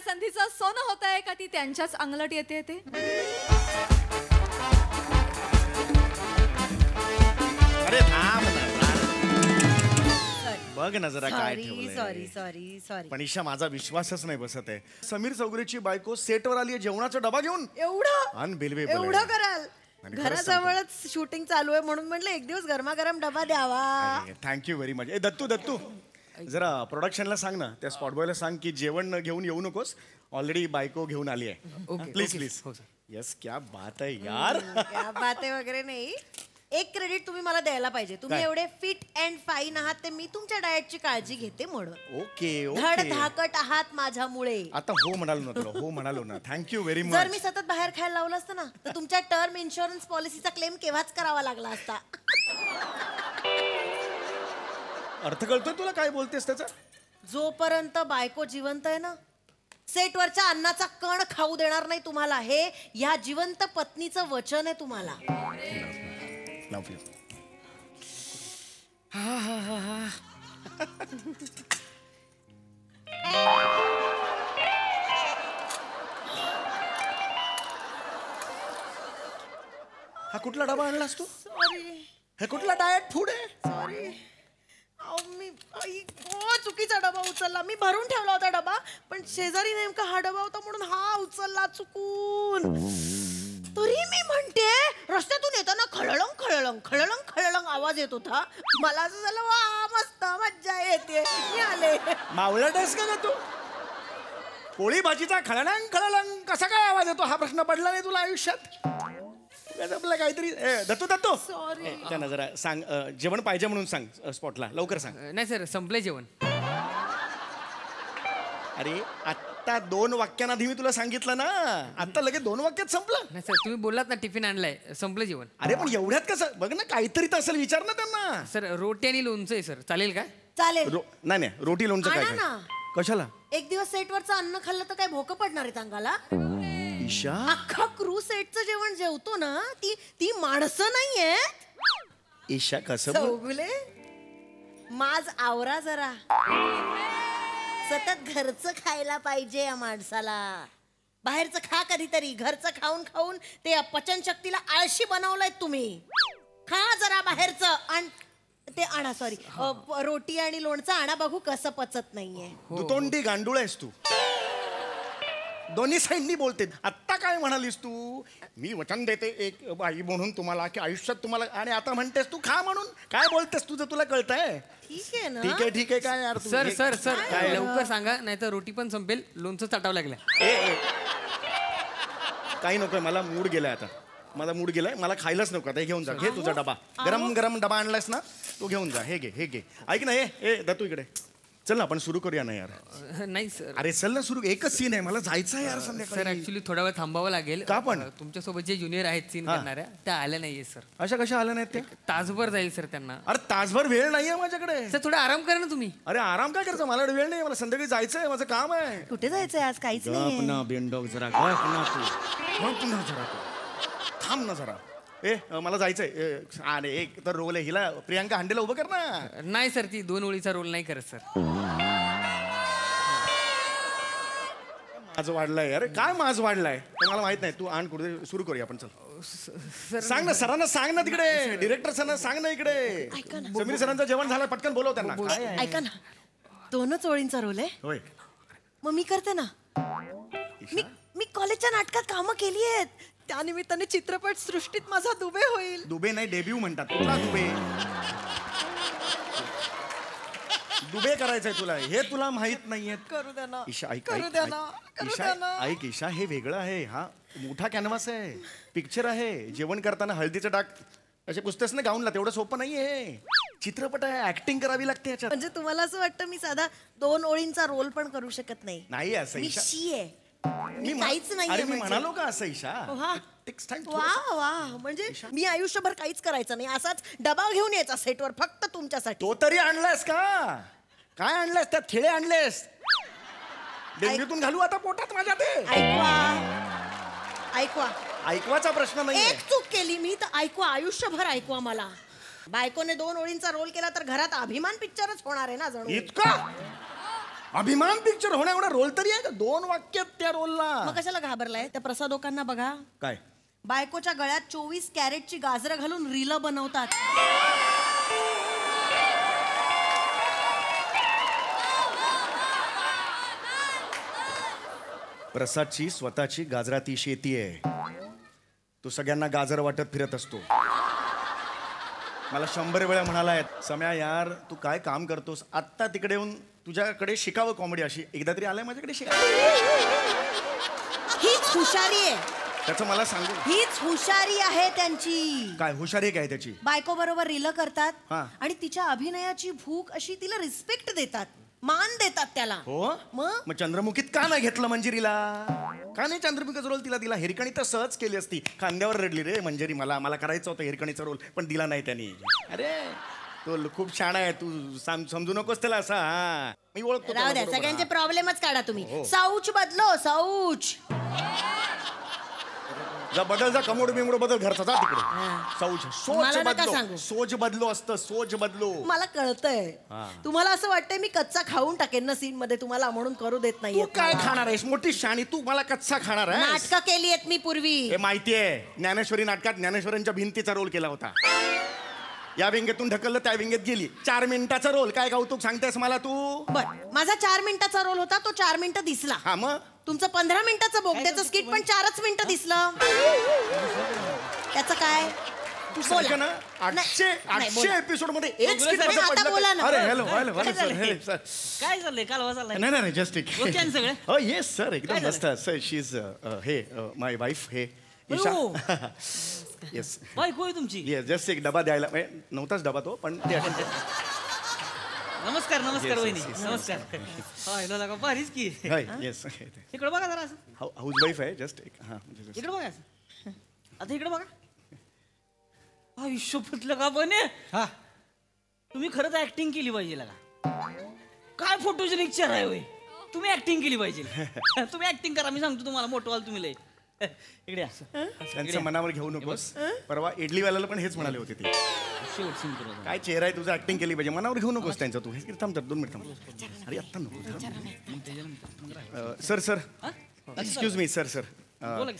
संधीचं सोनं होत आहे का ती त्यांच्याच अंगलट येते ते? अरे थांब ना, बघ ना जरा काय ठेवलंय. सॉरी पण ईशा माझा विश्वासच नाही बसत आहे. समीर चौगुलेची बायको सेटवर आली आहे जेवणाचा डबा घेऊन. एवढं अनबिलिव्हेबल. एवढं कराल? घराजवळच शूटिंग चालू आहे म्हणून म्हटलं एक दिवस गरमागरम डबा द्यावा. Thank you very much. दत्तू जरा प्रोडक्शनला सांग ना, त्या स्पॉट बॉयला सांग की जेवण घेऊन येऊ नकोस, ऑलरेडी बायको घेऊन आली आहे. प्लीज. यस, क्या बात आहे यार. क्या बात आहे वगैरे नाही. एक क्रेडिट तुम्ही मला द्यायला पाहिजे. तुम्ही एवढे फिट अँड फाईन आहात ते मी तुमच्या डाएटची काळजी घेते म्हणून. ओके धडधाकट आहात माझ्यामुळे. आता हो म्हणालो ना. Thank you very much. जर मी सतत बाहेर खायला लावलं असतं ना तर तुमच्या टर्म इन्शुरन्स पॉलिसीचा क्लेम केव्हाच करावा लागला असता. अर्थ कळतोय तुला काय बोलतेस त्याचा? जोपर्यंत बायको जिवंत आहे ना, सेटवरच्या अन्नाचा कण खाऊ देणार नाही तुम्हाला. हे या जिवंत पत्नीचं वचन आहे तुम्हाला. Love you. हा कुठला डबा आणलास तू? सॉरी. हे कुठला डाएट फूड आहे? सॉरी. मी चुकीचा डबा उचलला. मी भरून ठेवला होता डबा, पण शेजारी नेमका हा डबा होता म्हणून हा उचलला चुकून. तरी मी म्हणते रस्त्यातून येताना खळळंग खळळंग खळळंग खळळंग आवाज येत होता. मला असं झालं वा मस्त मज्जा येते. मी आले. मावळट आहेस का तू? पोळी भाजीचा खळळंग खळळंग कसा काय आवाज येतो हा प्रश्न पडला नाही तुला आयुष्यात? आपलं काहीतरी. दत्तू सॉरी. त्यांना जरा सांग जेवण पाहिजे म्हणून सांग स्पॉटला, लवकर सांग. नाही सर, संपलंय जेवण. अरे आत्ता 2 वाक्यांआधी मी तुला सांगितलं ना, आता लगेच 2 वाक्यात संपलं. नाही सर, तुम्ही बोललात ना टिफिन आणलाय, संपलं जेवण. अरे पण एवढ्यात कसं? बघ ना काहीतरी तर असेल, विचार ना त्यांना. सर रोटी आणि लोणचं आहे सर, चालेल का? चालेल. नाही रोटी लोणचं काय ना. कशाला? एक दिवस सेटवरचं अन्न खाल्लं तर काय भोकं पडणार आहे अंगाला? ईशा, अख्खा क्रू सेटचं जेवण जेवतो ना, ती माणसं नाहीयेत. ईशा कसं चौगुले माझ आवरा जरा. सतत घरचं खायला पाहिजे या माणसाला. बाहेरचं खा कधीतरी. घरचं खाऊन खाऊन ते पचनशक्तीला आळशी बनवलंय तुम्ही. खा जरा बाहेरचं. आणि ते आणा, सॉरी, रोटी आणि लोणचं आणा, बघू कसं पचत नाहीये. दुतोंडी गांडूळ आहेस तू. दोन्ही साईडनी बोलते. आत्ता काय म्हणालीस तू? मी वचन देते एक बाई म्हणून तुम्हाला की आयुष्यात तुम्हाला, आणि आता म्हणतेस तू खा म्हणून. काय बोलतेस तुझं तुला कळतंय? ठीक आहे ना. ठीक आहे काय यार. सर सर सर लवकर सांगा, नाही तर रोटी पण संपेल, लोणचं चाटावं लागलं. काही नकोय, मला मूड गेलाय आता. माझा मूड गेलाय, मला खायलाच नको आता. हे घेऊन जा, घे तुझा डबा. गरम गरम डबा आणलास ना, तू घेऊन जा. हे घे. ऐक ना, हे दत्तू इकडे चल ना, आपण सुरू करूया ना यार. नाही सर. अरे चल ना सुरू. एकच सीन आहे, मला जायचं आहे यार संध्याकाळी. सर ऍक्च्युली थोडा वेळ थांबावं लागेल. का पण? तुमच्यासोबत जे ज्युनियर आहेत सीन करणाऱ्या, त्या आल्या नाहीये सर. अशा कशा आल्या नाहीत ते? तासभर जाईल सर त्यांना. अरे तासभर वेळ नाहीये माझ्याकडे. सर थोडा आराम करा ना तुम्ही. अरे आराम काय करायचं? मला वेळ नाही, मला संध्याकाळी जायचं आहे, माझं काम आहे. कुठे जायचंय आज? काहीच नाही. बेंडॉग जरा थांब ना जरा. मला जायचंय. अरे एक तर रोल आहे, हिला प्रियांका हांडेला उभं कर ना. नाही सर, ती 2 ओळीचा रोल नाही करत सर. माझ वाढलाय. अरे काय माझ वाढलाय मला माहित नाही. तू आण कुठे सुरू करूया आपण. चल सांग ना सरांना, सांग ना तिकडे डिरेक्टर सरांना सांग ना इकडे. समीर सरांचं जेवण झालं, पटकन बोलव त्यांना. ऐका ना, 2च ओळींचा रोल आहे. होय, मग मी करते ना. मी कॉलेजच्या नाटकात कामं केली आहेत. त्यानिमित्ताने चित्रपट सृष्टीत माझा दुबे होईल. दुबे नाही, डेब्यू म्हणतात. कुठला दुबे? दुबे करायचंय तुला, हे तुला माहित नाहीये. करू द्या ना. ईशा ऐक, ऐक ईशा हे वेगळं आहे. हा मोठा कॅनव्हास आहे, पिक्चर आहे. जेवण करताना हळदीचं डाग असे पुसतेस ना गाऊनला, तेवढं सोपं नाहीये. चित्रपट आहे, ऍक्टिंग करावी लागते याच्यात. म्हणजे तुम्हाला असं वाटतं मी साधा 2 ओळींचा रोल पण करू शकत नाही? नाही असं मी ईशा. शी आहे. मी काहीच नाही. अरे मी म्हणालो का असं ईशा? वा म्हणजे मी आयुष्यभर काहीच करायचं नाही, असाच डबा घेऊन यायचा सेटवर फक्त तुमच्यासाठी. तो तरी आणलायस का? काय आणलंयस? त्यात खेळे आणलेस? डेंग्यूतून घालू आता पोटात माझ्या ते? ऐकवा. ऐकवाचा प्रश्न नाही. एक चूक केली मी तर ऐकवा, आयुष्यभर ऐकवा मला. बायकोने 2 ओळींचा रोल केला तर घरात अभिमान पिक्चरच होणार आहे ना जणू. इतका अभिमान पिक्चर होण्या एवढा रोल तरी आहे का? 2 वाक्यात त्या रोलला. मग कशाला घाबरलाय? त्या प्रसादोकांना बघा, काय बायकोच्या गळ्यात 24 कॅरेटची गाजरं घालून रील बनवतात. प्रसादची स्वतःची गाजराती शेती आहे. तो सगळ्यांना गाजर वाटत फिरत असतो. मला 100 वेळा म्हणालाय, सम्या यार तू काय काम करतोस, आत्ता तिकडे येऊन तुझ्याकडे शिकावं कॉमेडी. अशी एकदा तरी आलाय माझ्याकडे शिकावं. हीच हुशारी आहे, त्याचं मला सांगू. हीच हुशारी आहे त्यांची. काय हुशारी काय त्याची? बायको बरोबर रील करतात हा. आणि तिच्या अभिनयाची भूक अशी तिला रिस्पेक्ट देतात, मान देतात त्याला. हो मग चंद्रमुखीत का नाही घेतलं मंजिरीला? का नाही चंद्रमुखीचा रोल तिला दिला? हिरकणी तर सहज केली असती. खांद्यावर रडली रे मंजिरी, मला मला करायचं होतं हिरकणीचा रोल, पण दिला नाही त्यांनी. अरे तो खूप छान आहे, तू समजू नकोस त्याला असा. हा मी ओळखतो राहू द्या, त्याला बरोबर. सगळ्यांचे प्रॉब्लेमच काढा तुम्ही. हो. साऊच बदलो, साऊच. जा बदल, जा कमोड बिमोड बदल घरचा, जा तिकडे. सौज सोच मला नका बदलो, सांगू. सोच बदलो असतं, सोच बदलो. मला कळतंय तुम्हाला असं वाटतंय मी कच्चा खाऊन टाकेन ना सीन मध्ये, तुम्हाला म्हणून करू देत तू नाहीये. काय खाणार आहेस? मोठी शाणी तू, मला कच्चा खाणार आहे? नाटकं केली आहेत मी पूर्वी. हे माहितीये, ज्ञानेश्वरी नाटकात ज्ञानेश्वरांच्या भिंतीचा रोल केला होता. या विंगेतून ढकललं, त्या विंगेत गेली. 4 मिनिटाचा रोल. काय कौतुक सांगतेस मला तू? बर, माझा 4 मिनिटाचा रोल होता, तो 4 मिनिटं दिसला. हा मग तुमचं 15 मिनिटाचं बोगद्याचं स्किट पण 4च मिनिटं दिसलं. त्याचं काय? तू बोला. सांग ना, नाही, 800 बोला. एपिसोड मध्ये एक बोला skit सर, मध्ये आता पडलं बोला तर- ना. अरे हॅलो हॅलो काय हॅलो झालंय? सर. काय चाललंय? कालवा चाललाय? नाही नाही जस्ट एक. ओके आणि सगळे? हो येस सर, एकदम काय मस्त. Sir she is hey my wife, हे ईशा. हो. येस बायको आहे तुमची? येस, जस्ट एक डबा द्यायला, म्हणजे नव्हताच डबा तो, पण ते नमस्कार नमस्कार Yes, वहिनी, yes, yes. नमस्कार. हायला लगा भारीच की. येस इकडे बघा जरा असं, हाऊस वाईफ आहे जस्ट एक. हा म्हणजे just- इकडे बघा असं. आता इकडे बघा. आयुष्यपत लगा बने. हा तुम्ही खरंच ऍक्टिंग केली पाहिजे लगा. काय फोटोजेनिक चेहरा आहे होय. तुम्ही ऍक्टिंग केली पाहिजे. तुम्ही ऍक्टिंग करा, मी सांगतो तुम्हाला, मोठं व्हाल तुम्ही लय. इकडे या. त्यांचं मनावर घेऊ नकोस. परवा इडलीवाल्याला पण हेच म्हणाले होते ते. शेवट सीन करू आता. काय चेहरा आहे तुझा, ऍक्टिंग केली पाहिजे. मनावर घेऊ नकोस त्यांचं तू. हे थांब 2 मिनिट थांब. अरे आत्ता नको. Sir sir excuse me sir.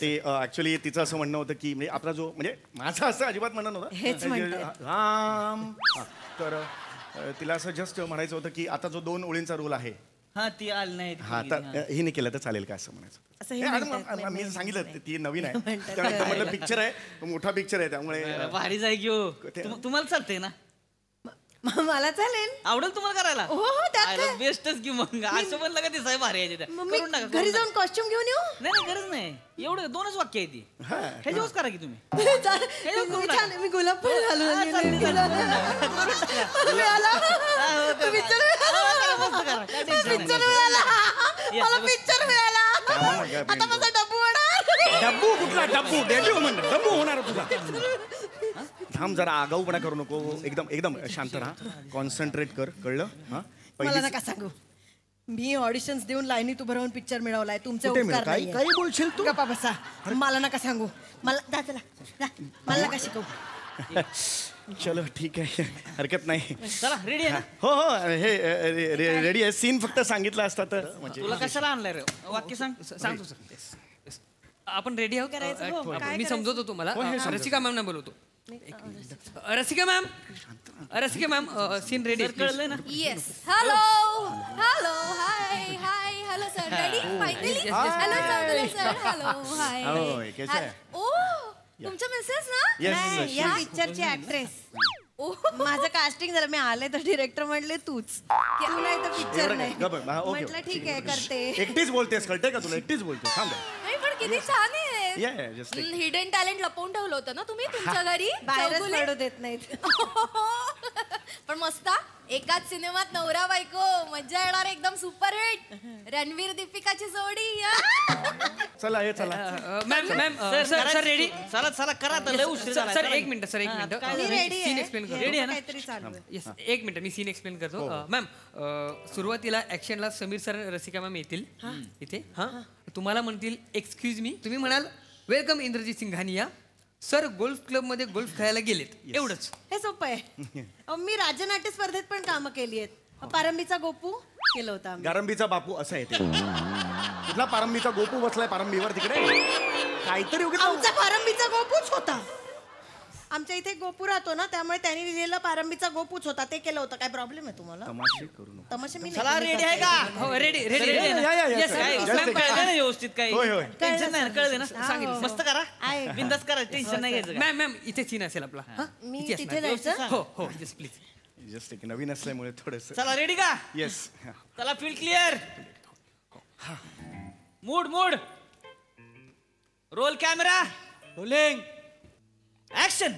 ते ऍक्च्युली तिचं असं म्हणणं होतं की म्हणजे आपला जो, म्हणजे माझं असं अजिबात म्हणणं नव्हतं. हेच म्हणतायत. राम. तर तिला असं जस्ट म्हणायचं होतं की आता जो 2 ओळींचा रोल आहे, हा ती आली नाही. हा आता हिने केलं तर चालेल का असं म्हणायचं. असं हे हे आता म्हणतायत, मी सांगितलं ती नवीन आहे. म्हणतायत. त्यामुळे म्हटलं पिक्चर आहे, तो मोठा पिक्चर आहे, त्यामुळे भारी जाय की हो. ते- तुम्हाला चालतंय ना? मला चालेल. आवडेल तुम्हाला करायला? हो, हो, त्यात काय? बेस्टच की मग. असं म्हणलं का ते साहेब भारी आहे तिथं. मग मी करून टाका, घरी करून जाऊन कॉस्ट्युम घेऊन येऊ? टाका. नाही गरज नाही. एवढं 2च वाक्य आहे ती. हा. ह्याच्यावरच करा की तुम्ही. मी छान, मी गुलाब पण घालून हा, आली. चालेल, चालेल. मला मिळाला. पिक्चर मिळाला. मस्त करा. काय टेन्शन नाही. पिक्चर मिळाला. या, मला बस. पिक्चर मिळाला. काय आता माझा डब्बू होणार. डब्बू कुठला डब्बू? डेब्यू म्हण, डब्बू होणार तुझा. थांब जरा, आगाऊपणा करू नको. एकदम एकदम शांत राहा, कॉन्सन्ट्रेट कर, कळलं? हा मला पहिली नका सांगू. मी ऑडिशन्स देऊन लाईनीत उभं राहून पिक्चर मिळवलाय. तुमचे कुठे उपकार मिळव? काही नाहीये. काही बोलशील तू? गप्पा बसा. मला नका सांगू. मला जा चला जा. मला नका शिकवू. चलो ठीक आहे, हरकत नाही. चला रेडी आहे ना? हो हो, हे रेडी आहे. सीन फक्त सांगितला असता तर म्हणजे. तुला कशाला आणलाय रे? वाक्य सांग. सांगतो सर. आपण रेडी आहोत? करायचं? हो, काय मी करायचं? समजवतो तुम्हाला. हो, हे समजव. रसिका मॅमना बोलवतो. Rasika ma'am, Rasika ma'am, scene ready. कळलंय ना? Yes. Hello hello hi hi hello sir. Ready finally? yes, yes. Hello sir. Hello hi. होय, कैसा आहे? ओ तुमच्या मिसेस ना? Yes, नाही, she या is. पिक्चरची ऍक्ट्रेस. ओ माझं कास्टिंग जरा मी आले तर डिरेक्टर म्हणले तूच. तू नाही तर पिक्चर एवढं नाही. काय? गप्प, हा, ओके, म्हटलं ओके. ठीक आहे करते. एकटीच बोलतेस, कळते का तुला? एकटीच बोलते. थांब नाही पण किती छान आहे. या जस्ट हिडन टॅलेंट लपवून ठेवलं होतं ना तुम्ही तुमच्या घरी बाहेरच चौगुले? पडू देत नाहीत. पण मस्त हा. एकाच सिनेमात नवरा बायको मज्जा येणार एकदम सुपरहिट. रणवीर दीपिकाची जोडी या. चला ये चला. Ma'am ma'am, sir ready? चला चला करा आता, लय उशीर झाला. सर चला. एक मिनिट, सर एक हा, मिनिट. काय मी रेडी सीन आहे. एक्सप्लेन करतो. Ready आहे ना? काहीतरी चालू आहे. येस, एक मिनिट मी सीन एक्सप्लेन करतो. मॅम, सुरुवातीला ऍक्शनला समीर सर, रसिका मॅम येतील इथे. हा, तुम्हाला म्हणतील एक्सक्यूज मी, तुम्ही म्हणाल welcome Indrajeet Singhania. Sir golf club मध्ये गोल्फ खेळायला गेलेत, एवढंच. हे सोपं आहे. मी राज्यनाट्य स्पर्धेत पण कामं केली आहेत. पारंबीचा गोपू, केलं होतं आम्ही. गारंबीचा बापू असं आहे ते. कुठला पारंबीचा गोपू बसलाय पारंबीवर तिकडे काहीतरी उगीच आमचा पारंबीचा गोपूच होता. आमच्या इथे गोपू राहतो ना, त्यामुळे त्यांनी लिहिलेला पारंबीचा गोपूच होता, ते केलं होतं. काय प्रॉब्लेम आहे तुम्हाला? तमाशे करू नको. तमाशा मी चला रेडी आहे का? हो रेडी रेडी Ready आहे ना? या, या, या, Yes, sir. काय yes, Just ma'am, take- कळलं ना व्यवस्थित काही होय, होय. टेन्शन नाही ना, कळलं ना सांगितलं. मस्त करा आहे. बिंदास करा टेन्शन नाही घ्यायचं काय. मॅम मॅम इथे सीन असेल आपला मी इथे तिथे असणार. जायचं? हो हो जस्ट प्लीज. जस्ट एक नवीन असल्यामुळे थोडस चला रेडी का? येस चला field clear. Mood mood roll camera rolling action.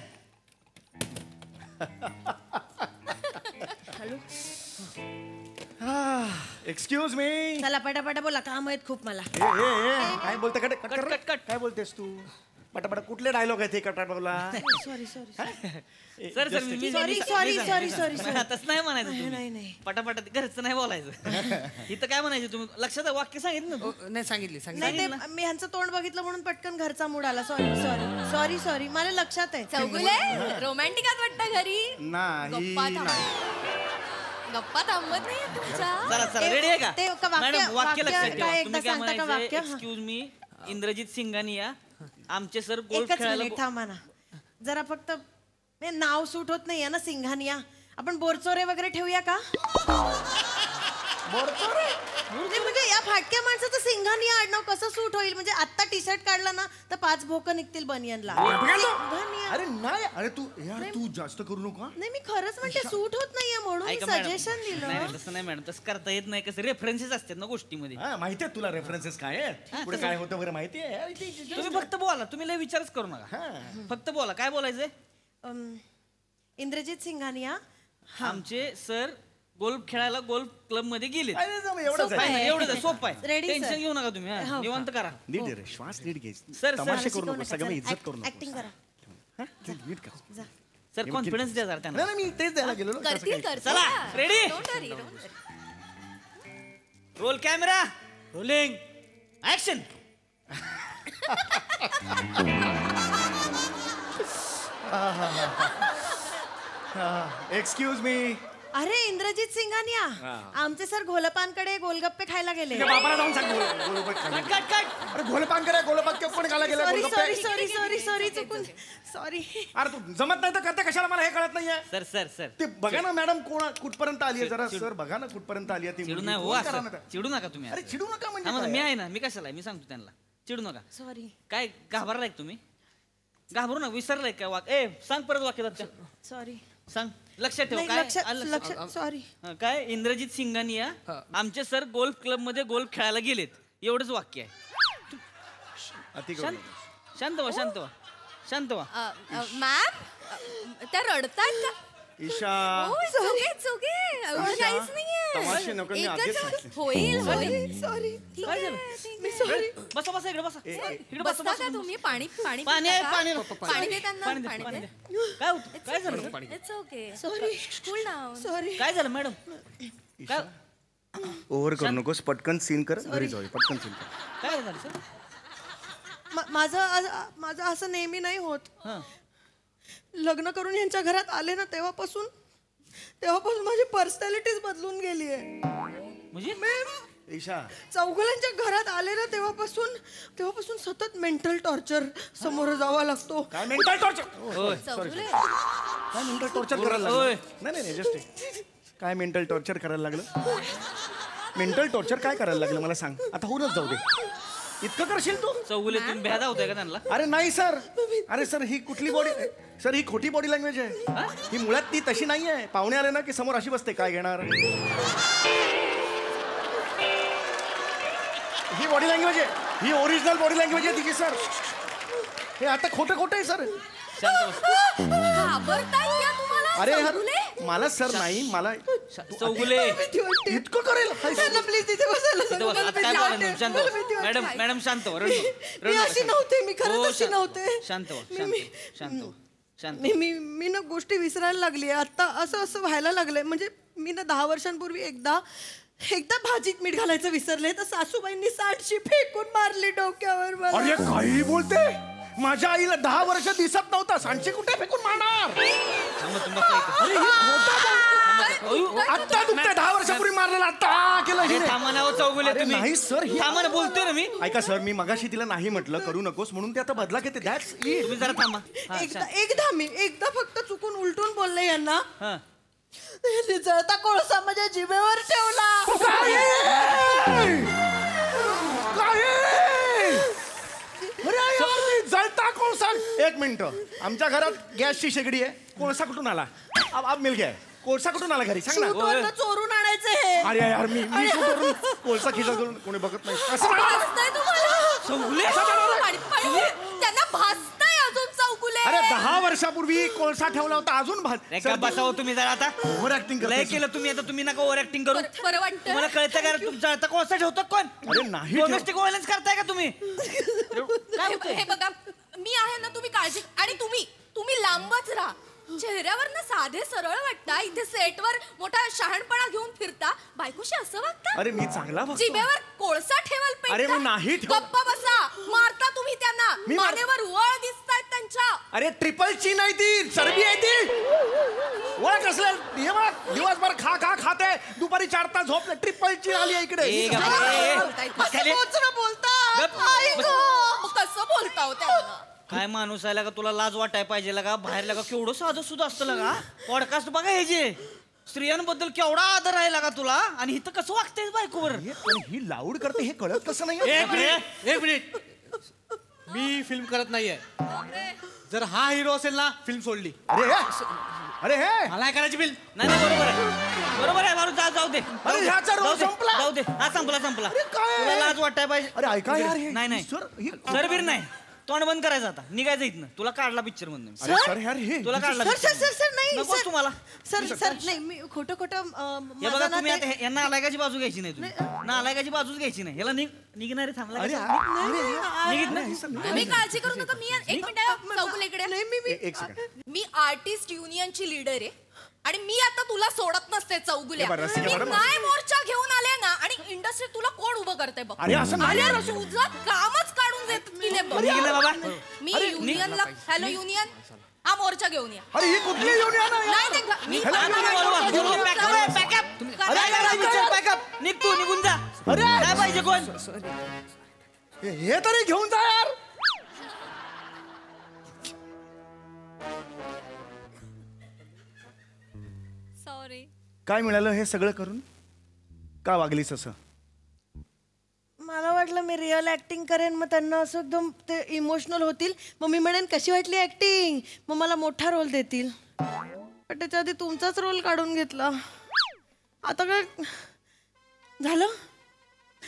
Excuse me चला पटापटा बोला, काम आहेत खूप मला. काय बोलते कट कट, कट, कट. काय बोलतेस तू पटापट कुठले डायलॉग आहेत हे कटाट बोला सॉरी सॉरी सर सर मी Sorry, sorry, sorry, sorry, sorry. तसं नाही म्हणायचं नाही, तुम्ही. नाही. पटापट घरचं नाही बोलायचं. इथं काय म्हणायचं तुम्ही लक्षात आहे, वाक्य सांगितलं ना हो, तू. नाही सांगितली सांगितली नाही ते मी ह्यांचं तोंड बघितलं म्हणून पटकन घरचा मूड आला. सॉरी सॉरी सॉरी सॉरी मला लक्षात आहे. चौगुले रोमॅन्टिकात वाटतं घरी. नाही गप्पा थांब- नाही. गप्पा थांबत नाही तुमच्या. चला चला रेडी आहे का? ते का वाक्य- मॅडम वाक्य वाक्य लक्षात ठेवा. काय तुम्ही एकदा काय सांगता का म्हणायचं? वाक्य? हा. एक्सक्यूज मी इंद्रजित सिंघानिया आमचे सर गोल्फ एकच खेळायला मिनिट थांबा ना जरा. फक्त हे नाव सूट होत नाहीये ना सिंघानिया. आपण बोरचोरे वगैरे ठेवूया का? नाही, म्हणजे या फाटक्या माणसाचं सिंघानिया आडनाव कसं सूट होईल? म्हणजे आता टी शर्ट काढला ना तर 5 भोकं निघतील बनियनला. सिंघानिया. अरे नाही अरे तू यार तू जास्त करू नको हा. नाही मी खरंच म्हणते सूट होत नाहीये म्हणून मी ऐका मॅडम. सजेशन नाही दिलं. नाही, तसं नाही मॅडम, तसं करता येत नाही. कसं रेफरन्सेस असतात ना गोष्टीमध्ये. हा माहिती आहे तुला रेफरन्सेस काय आहेत पुढे काय होतं वगैरे माहिती आहे तुम्ही फक्त बोला, तुम्ही लय विचारच करू नका. फक्त बोला, काय बोलायचंय? इंद्रजित सिंघानिया आमचे सर गोल्फ खेळायला गोल्फ क्लब मध्ये गेले. एवढंच आहे नाही, एवढंच आहे, सोपं आहे. Ready, sir. टेन्शन घेऊ नका तुम्ही, हा. निवांत करा. नीट रे श्वास नीट घ्यायची सर, तमाशे सर, करू नको सगळं इज्जत करू नको ऍक्टिंग करा. हा? नीट कर जा. सर कॉन्फिडन्स द्या जरा नाही त्यांना. नाही, मी तेच द्यायला गेलो ना, कसं करतील काय? करतील. चला, ready? Don't worry, don't worry. Roll camera rolling action. Excuse me अरे इंद्रजित सिंघानिया आमचे सर घोलपानकडे गोलगप्पे खायला गेले. बाबाला जाऊन सांग गोलगप्पे खायला कट कट कट. अरे गोलपान करे गोलपान पण खायला गेला सॉरी गोलगप्पे सॉरी सॉरी सॉरी सॉरी चुकून सॉरी. अरे तू जमत नाही तर करते कशाला मला हे कळत नाहीये सर सर सर ते बघा ना मॅडम कुठपर्यंत आली आहे जरा सर बघा ना कुठपर्यंत आली आहे ती चिडू मुलगी. नाही हो फोन करा असं. ना त्या. चिडू नका तुम्ही अरे असं. चिडू नका म्हणजे थांबा ना, काय? मी आहे ना, मी कशाला आहे? मी सांगतो त्यांना. चिडू नका. सॉरी काय घाबरलाय का तुम्ही? घाबरू ना, विसरलाय काय वाक्य? ए सांग परत वाक्य दादा. सॉरी. सांग, लक्षात ठेव. नाही काय लक्षात आलं लक्षात? लक्षात सॉरी. हा, काय इंद्रजित सिंघानिया आमचे सर गोल्फ क्लब मध्ये गोल्फ खेळायला गेलेत, एवढंच वाक्य आहे. अति करू शांत नका. शांत व्हा, शांत व्हा, शांत व्हा. मॅम त्या रडतायत का? ईशा हो चुके चुके एवढं काहीच तमाशे नको, मी आधीच नाहीये सांगितलं. होईल होईल. सॉरी. ठीक काय आहे, झालं? ठीक मी आहे. सॉरी. बसा बसा इकडे बसा. इकडे बसा बसता बसा. का तुम्ही? पाणी पाणी पाणी पिता आहे, का? पाणी नको. पाणी दे त्यांना पाणी दे, पाणी पाणी दे. दे. काय होतं? काय झालं? It's okay. Sorry. Cool down. Sorry. काय झालं मॅडम? काय ओव्हर करू नकोस पटकन सीन कर घरी जाऊ पटकन सीन कर काय झालं सर? माझं असं नेहमी नाही होत. हा. लग्न करून यांच्या घरात आले ना तेव्हापासून माझी पर्सनॅलिटीच बदलून गेली आहे. म्हणजे ईशा चौघुल्यांच्या घरात आले ना तेव्हापासून सतत मेंटल टॉर्चर समोर जावा लागतो. काय मेंटल टॉर्चर होय. चौगुले काय मेंटल टॉर्चर करायला ओय. लागलं नाही जस्ट काय मेंटल टॉर्चर करायला लागलं मेंटल टॉर्चर काय करायला लागलं मला सांग आता होऊनच जाऊ दे इतकं करशील तू चौगुले तुम्ही भ्यादा होताय का त्यांना? अरे नाही सर अरे सर ही कुठली बॉडी सर ही खोटी बॉडी लँग्वेज आहे ही मुळात ती तशी नाही आहे पाहुणे आले ना की समोर अशी बसते काय घेणार ही बॉडी लँग्वेज आहे ही ओरिजिनल बॉडी लँग्वेज आहे तिची सर हे आता खोटं आहे सर शांत बस. घाबरतायत का तुम्हाला? अरे चौगुले? यार मला सर नाही मला चौगुले इतकं करेल प्लीज तिथे बसायला शांत सांगा. बस. मला आता काय भीती बोलायचं? वाटते. शांत मला बस. भीती वाटते. मॅडम शांत व्हा. रडू नका. मी अशी नव्हते मी खरंच हो, अशी नव्हते. शांत व्हा, शांत मी- व्हा, शांत व्हा, शांत नाही मी ना गोष्टी विसरायला लागली आता असं व्हायला लागलंय. म्हणजे मी ना 10 वर्षांपूर्वी एकदा भाजीत मीठ घालायचं विसरले तर सासूबाईंनी सांडशी फेकून मारली डोक्यावर मला. अरे काही बोलते माझ्या आईला 10 वर्ष दिसत नव्हता सांडशी कुठे फेकून मारणार थांबा, तुम्ही बसा इथं. अरे, हे खोटं आहे. आत्ता दुखतंय 10 वर्षापूर्वी मारलेला आत्ता केलं हिने. थांबा ना हो चौगुले अरे तुम्ही. नाही सर थांबा ना, बोलतोय ना मी. ऐका सर मी मगाशी तिला नाही म्हटलं करू नकोस म्हणून ते आता बदला घेते दॅट्स इट. तुम्ही जरा थांबा. हा, एकदा फक्त चुकून उलटून बोलले यांना. हा. जळता कोळसा माझ्या जिभेवर ठेवला. जळता कोळसा. एक मिनिट आमच्या घरात गॅसची शेगडी आहे. कोळसा कुठून आला? अब मिल गया. कोळसा कुठून आला घरी सांग ना. सूटवरनं चोरून आणायचे हे. अरे यार मी सूटवरून कोळसा खिसा करून कोणी बघत नाही. असं नाही. भासतंय तुम्हाला चौगुले त्यांना भासतंय अजून चौगुले. अरे 10 वर्षापूर्वी कोळसा ठेवला होता अजून रे का बसावं तुम्ही जरा आता. ओव्हर ऍक्टिंग लय केलं तुम्ही आता. तुम्ही नका ओव्हर ऍक्टिंग करू. बरं वाटतं तुम्हाला कळतं का रे, तुमचा आता कोळसा ठेवतो कोण? अरे नाही ठेव- डोमेस्टिक व्हायलन्स करताय का तुम्ही? काय होतंय? हे बघा मी आहे ना तुम्ही काळजी आणि तुम्ही लांबच राहा. चेहऱ्यावर ना साधे सरळ वाटता. इथे सेटवर मोठा शहाणपणा घेऊन फिरता. बायकोशी असं वागता. अरे मी चांगला बघतो. जिभेवर कोळसा ठेवाल पेटता. अरे मी नाही ठेव- गप्पा बसा. मारता तुम्ही त्यांना. मी मार- मानेवर वळ दिसतायत त्यांच्या. अरे ट्रिपलची नाही ती चरबी आहे ती. ओळख असले दिवसभर खाते दुपारी 4 तास झोपले. ट्रिपलची आली आहे इकडे. ए, गप्प, ए, असं बोचणं बोलतात. गप्प. आई गं. कसं बोलता हो त्यांना? काय माणूस आहे का? तुला लाज वाटाय पाहिजे का? बाहेर लगा केवढं साधं सुद्धा असतं का? पॉडकास्ट बघा हे जे स्त्रियांबद्दल केवढा आदर आहे का तुला, आणि इथं कसं वागतेस बायकोवर? पण ही लाऊड करते हे कळत कसं नाही. एक मिनिट मी फिल्म करत नाहीये. जर हा हिरो असेल ना फिल्म सोडली. अरे हे मला काय करायची फिल्म? नाही नाही, बरोबर आहे मारू. जाऊ दे अरे ह्याचा रोल संपला. जाऊ दे. हा संपला. काय? तुला लाज वाटाय पाहिजे. अरे ऐका यार हे नाही सर हे- सरबीर नाही. तोंड बंद करायचं आता. निघायचं इथनं. तुला काढला पिक्चर मधून. अरे सर यार हे तुला काढला sir picture sir sir sir नाही नकोच सर. तुम्हाला. सर नाही मी खोटं हे बघा तुम्ही आता यांना नालायकाची बाजू घ्यायची नाही. तुम्ही नालायकाची बाजूच घ्यायची नाही. याला निघणारे थांबला अरे का? निघत नाही. तुम्ही काळजी करू नका. मी एक मिनिट चौगुलेकडे. नाही मी एक सेकंड. मी आर्टिस्ट युनियनची लीडर आहे आणि मी आता तुला सोडत नसते चौगुल्या. हे बरं, रसिका मी मॅडम. नाही मोर्चा घेऊन आले ना आणि इंडस्ट्रीत तुला कोण उभं करते बघ. अरे असं नाही. अरे तुझं कामच काढून दिले बघ. निघलं बाबा. मी युनियनला हॅलो युनियन हा मोर्चा घेऊन या. अरे ही कुठली युनियन आहे? नाही ते मी Hello, बोलवा. पॅकअप. निघ तू. निघून जा. अरे काय पाहिजे कोण? हे तरी घेऊन जा यार. सॉरी. काय मिळालं हे सगळं करून? का वागलीस असं? मला वाटलं मी रिअल ऍक्टिंग करेन, मग त्यांना असं एकदम ते इमोशनल होतील, मग मी म्हणेन कशी वाटली ऍक्टिंग, मग मला मोठा रोल देतील. पण त्याच्या आधी तुमचाच रोल काढून घेतला. आता काय झालं?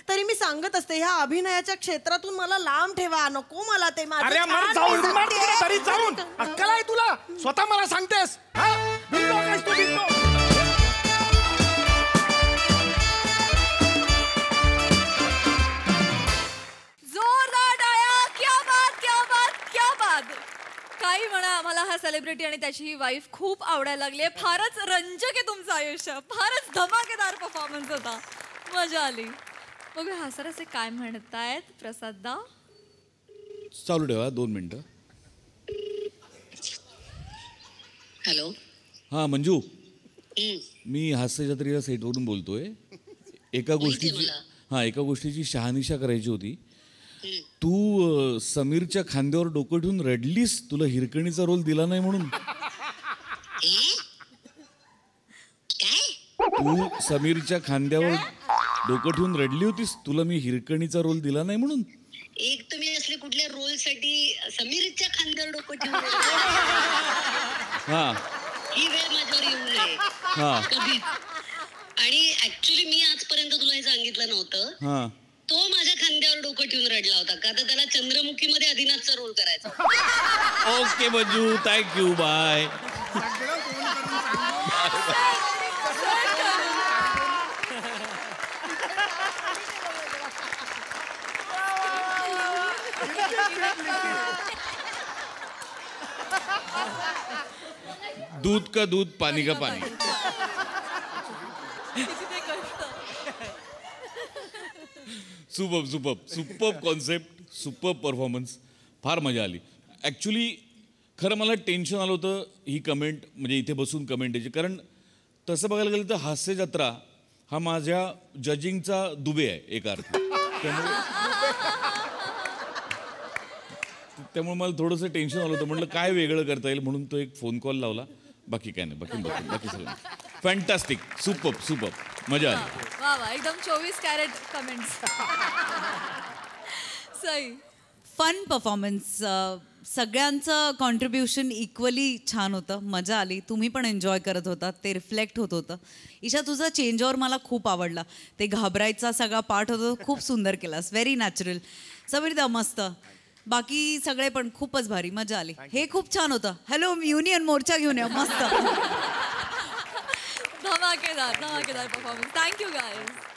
तरी मी सांगत असते ह्या अभिनयाच्या क्षेत्रातून मला लांब ठेवा. नको मला ते. माझं अरे छान मर जाऊन present मर तिकडे आहे. तरी जाऊन अक्कल आहे तुला? स्वतः मला सांगतेस हा? बिंदू आहेस तू, बिंदू. जोरदार टाळ्या. क्या बात क्या बात क्या बात. काही म्हणा मला हा सेलिब्रिटी आणि त्याची ही वाईफ खूप आवडायला लागली आहे. फारच रंजक आहे तुमचं आयुष्य. फारच धमाकेदार परफॉर्मन्स होता. मजा आली. बघूया हसरसे काय म्हणतायत प्रसाददा. चालू ठेवा 2 मिनिटं. हॅलो. हां मंजू, मी हास्य जत्रेच्या सेटवरून बोलतोय. एका गोष्टीची शहानिशा करायची होती. तू समीरच्या खांद्यावर डोकं ठेवून रडलीस तुला हिरकणीचा रोल दिला नाही म्हणून. तू समीरच्या खांद्यावर डोकं ठेवून रडली होतीस तुला मी हिरकणीचा रोल दिला नाही म्हणून. एक तुम्ही असले कुठल्या रोल साठी समीरच्या खांद्यावर डोकं ठेवून हां ही वेळ माझ्यावर येऊ नये हां कधी. आणि ऍक्च्युली मी आजपर्यंत तुला हे सांगितलं नव्हतं. हां तो माझ्या खांद्यावर डोकं ठेवून रडला होता का तर त्याला चंद्रमुखीमध्ये आदिनाथचा रोल करायचा. Okay Manju, thank you, bye. दूध का दूध, पानी का पानी. Super concept, super performance. फार मजा आली. ॲक्च्युली खरं मला टेन्शन आलं होतं ही कमेंट म्हणजे इथे बसून कमेंट यायची, कारण तसं बघायला गेलं तर हास्य जत्रा हा माझ्या जजिंगचा दुबे आहे एका अर्थी. त्यामुळे मला थोडंसं टेन्शन आलं होतं. म्हटलं काय वेगळं करता येईल म्हणून तो एक फोन कॉल लावला. बाकी काय नाही, बाकी सगळं फॅन्टास्टिक, सुपर मजा आली. वा वा, एकदम 24 carat comments. Sai. Fun performance, सगळ्यांचं कॉन्ट्रीब्युशन इक्वली छान होतं, मजा आली. तुम्ही पण एन्जॉय करत होता, ते रिफ्लेक्ट होत होतं. ईशा, तुझा चेंज ओव्हर मला खूप आवडला. ते घाबरायचा सगळा पार्ट होतो, खूप सुंदर केलास, व्हेरी नॅचरल. समीर मस्त, बाकी सगळे पण खूपच भारी, मजा आली. हे खूप छान होतं. हॅलो, युनियन मोर्चा घेऊन या, मस्त. धमाकेदार परफॉर्मन्स. Thank you guys.